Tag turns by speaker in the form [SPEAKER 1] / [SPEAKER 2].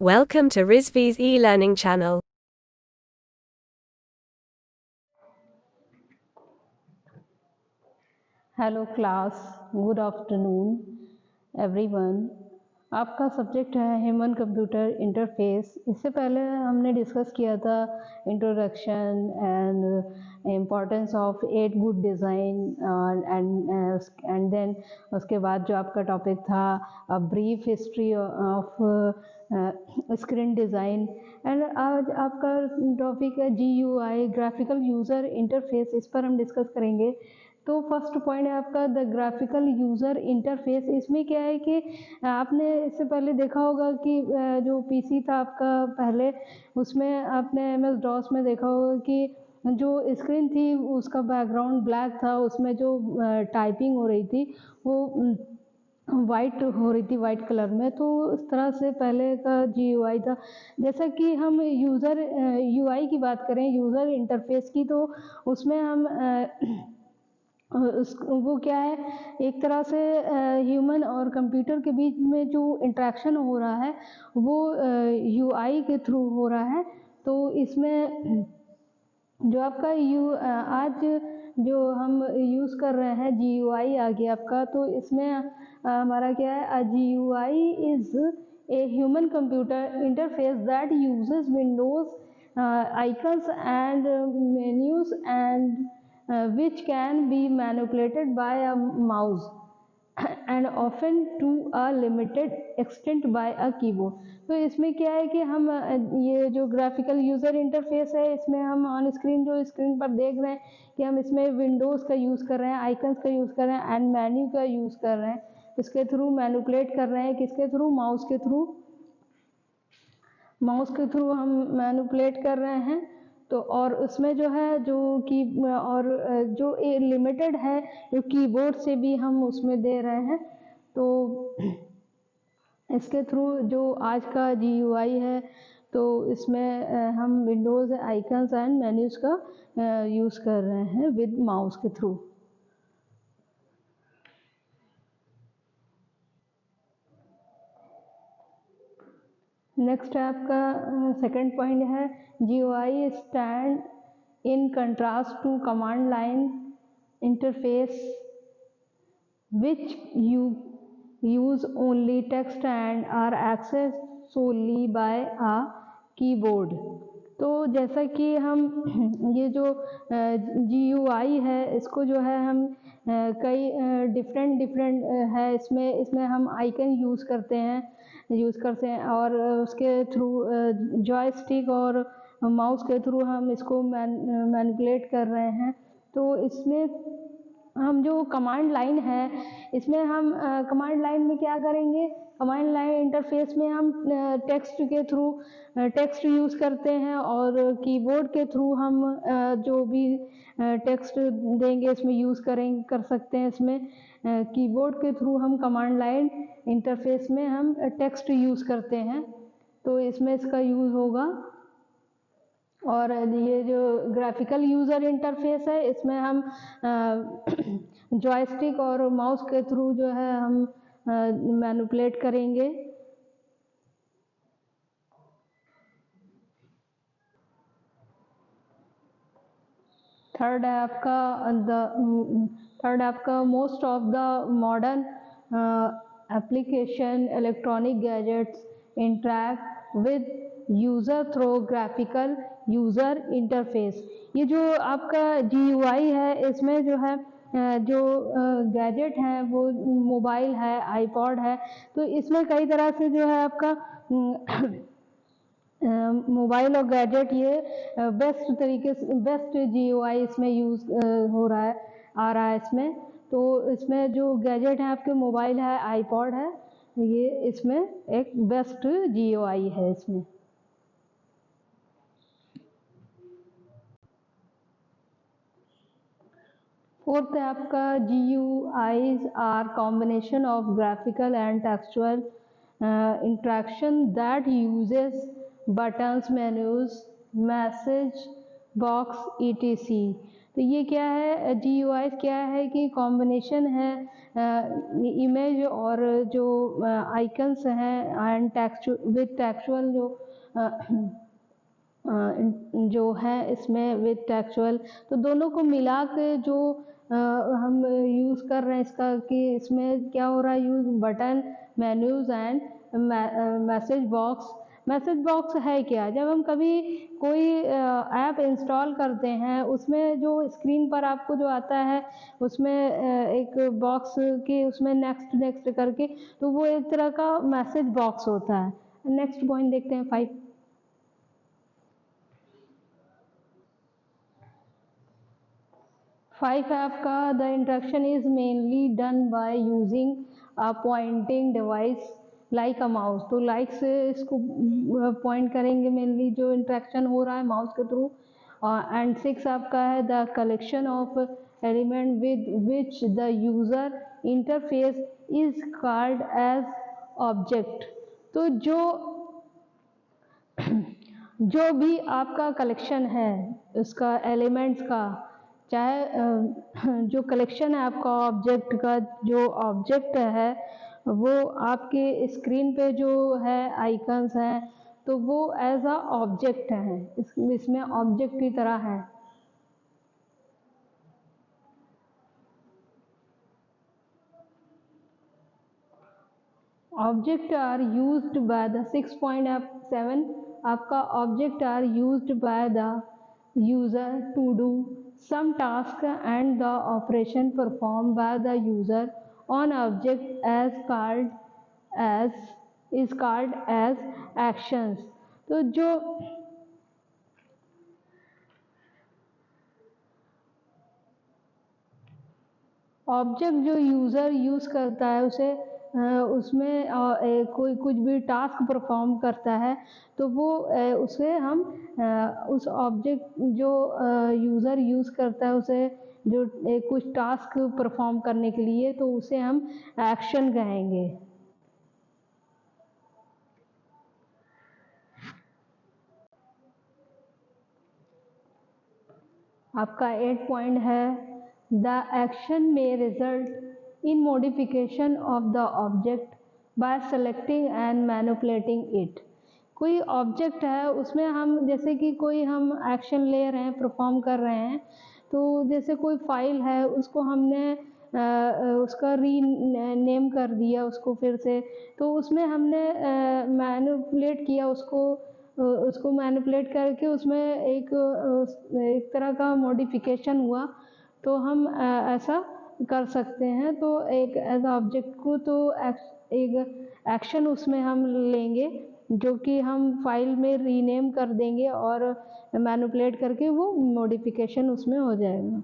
[SPEAKER 1] Welcome to Rizvi's e-learning channel.
[SPEAKER 2] Hello class, good afternoon everyone. आपका subject है human computer interface. इससे पहले हमने डिस्कस किया था introduction and importance of 8 good design and then उसके बाद जो आपका टॉपिक था a brief history of screen design. And आज आपका टॉपिक है GUI, ग्राफिकल यूज़र इंटरफेस। इस पर हम डिस्कस करेंगे। तो फर्स्ट पॉइंट है आपका द ग्राफिकल यूज़र इंटरफेस। इसमें क्या है कि आपने इससे पहले देखा होगा कि जो पीसी था आपका पहले, उसमें आपने MS DOS में देखा होगा कि जो स्क्रीन थी उसका बैकग्राउंड ब्लैक था, उसमें जो टाइपिंग हो रही थी वो वाइट हो रही थी, वाइट कलर में। तो इस तरह से पहले का GUI था। जैसा कि हम यूज़र UI की बात करें, यूज़र इंटरफेस की, तो उसमें हम वो क्या है, एक तरह से ह्यूमन और कंप्यूटर के बीच में जो इंटरेक्शन हो रहा है वो UI के थ्रू हो रहा है। तो इसमें जो आपका आज जो हम यूज़ कर रहे हैं GUI आ गया आपका, तो इसमें हमारा क्या है, GUI is a human computer interface that uses Windows icons and menus and which can be manipulated by a mouse and often to a limited extent by a keyboard। तो इसमें क्या है कि हम ये जो ग्राफिकल यूज़र इंटरफेस है, इसमें हम ऑन स्क्रीन जो स्क्रीन पर देख रहे हैं कि हम इसमें विंडोज़ का यूज़ कर रहे हैं, आइकन्स का यूज़ कर रहे हैं एंड मेन्यू का यूज़ कर रहे हैं। इसके थ्रू मैनिपुलेट कर रहे हैं, किसके थ्रू, माउस के थ्रू। माउस के थ्रू हम मैनिपुलेट कर रहे हैं। तो और उसमें जो है जो की और जो लिमिटेड है, जो कीबोर्ड से भी हम उसमें दे रहे हैं। तो इसके थ्रू जो आज का GUI है, तो इसमें हम विंडोज़ आइकन्स एंड मेन्यूज़ का यूज़ कर रहे हैं विद माउस के थ्रू। नेक्स्ट है आपका सेकंड पॉइंट है GUI stand in contrast to command line interface which you use only text and are accessed solely by a keyboard। तो जैसा कि हम ये जो GUI है, इसको जो है हम कई डिफरेंट है, इसमें हम आइकन यूज़ करते हैं और उसके थ्रू जॉयस्टिक और माउस के थ्रू हम इसको मैनिपुलेट कर रहे हैं। तो इसमें हम जो कमांड लाइन है, इसमें हम कमांड लाइन में क्या करेंगे, कमांड लाइन इंटरफेस में हम टेक्स्ट के थ्रू टेक्स्ट यूज़ करते हैं और कीबोर्ड के थ्रू हम जो भी टेक्स्ट देंगे इसमें यूज़ कर सकते हैं। इसमें कीबोर्ड के थ्रू हम कमांड लाइन इंटरफेस में हम टेक्स्ट यूज़ करते हैं, तो इसमें इसका यूज़ होगा। और ये जो ग्राफिकल यूज़र इंटरफेस है, इसमें हम जॉयस्टिक और माउस के थ्रू जो है हम मैनिपुलेट करेंगे। थर्ड है आपका most of the modern application electronic gadgets interact with user through graphical user interface. ये जो आपका GUI है, इसमें जो है जो गैजेट हैं वो मोबाइल है, आईपॉड है। तो इसमें कई तरह से जो है आपका मोबाइल और गैजेट ये बेस्ट तरीके से बेस्ट GUI इसमें यूज़ हो रहा है, आ रहा है इसमें। तो इसमें जो गैजेट है आपके, मोबाइल है, आईपॉड है, ये इसमें एक बेस्ट GUI है इसमें। फोर्थ है आपका GUIs are combination of graphical and textual interaction that uses buttons, menus, message box ETC। तो ये क्या है, GUI क्या है कि कॉम्बिनेशन है इमेज और जो आइकन्स हैं एंड टेक्सचुअल जो है इसमें विद टेक्सचुअल, तो दोनों को मिला के जो हम यूज़ कर रहे हैं इसका, कि इसमें क्या हो रहा है use button, menus and message box है क्या, जब हम कभी कोई ऐप इंस्टॉल करते हैं उसमें जो स्क्रीन पर आपको जो आता है उसमें एक बॉक्स की उसमें नेक्स्ट नेक्स्ट करके, तो वो एक तरह का मैसेज बॉक्स होता है। नेक्स्ट पॉइंट देखते हैं 5। 5 आपका the interaction is mainly done by using a pointing device like a mouse, तो लाइक से इसको पॉइंट करेंगे मेनली जो इंटरेक्शन हो रहा है माउस के थ्रू। एंड 6 आपका है the collection of element with which the user interface is called as object, तो जो भी आपका कलेक्शन है उसका एलिमेंट्स का, चाहे जो कलेक्शन है आपका ऑब्जेक्ट का, जो ऑब्जेक्ट है वो आपके स्क्रीन पे जो है आइकन्स हैं तो वो एज अ ऑब्जेक्ट है, इसमें ऑब्जेक्ट की तरह है। Object are used by the 6.7 आपका object are used by the user to do some task and the operation performed by the user on object is called as actions, तो जो object जो user use करता है उसे उसमें कोई कुछ भी टास्क परफॉर्म करता है तो वो उसे हम उस ऑब्जेक्ट जो यूज़र यूज़ करता है उसे जो कुछ टास्क परफॉर्म करने के लिए, तो उसे हम एक्शन कहेंगे। आपका 8 पॉइंट है द एक्शन में result in modification of the object by selecting and manipulating it, कोई ऑब्जेक्ट है उसमें हम जैसे कि कोई हम एक्शन ले रहे हैं, परफॉर्म कर रहे हैं, तो जैसे कोई फाइल है उसको हमने उसका नेम कर दिया उसको फिर से, तो उसमें हमने मैनिपुलेट किया उसको मैनिपुलेट करके उसमें एक तरह का मॉडिफिकेशन हुआ, तो हम ऐसा कर सकते हैं। तो एक एज ऑब्जेक्ट को तो एक एक्शन उसमें हम लेंगे जो कि हम फाइल में रीनेम कर देंगे और मैनिपुलेट करके वो मॉडिफिकेशन उसमें हो जाएगा।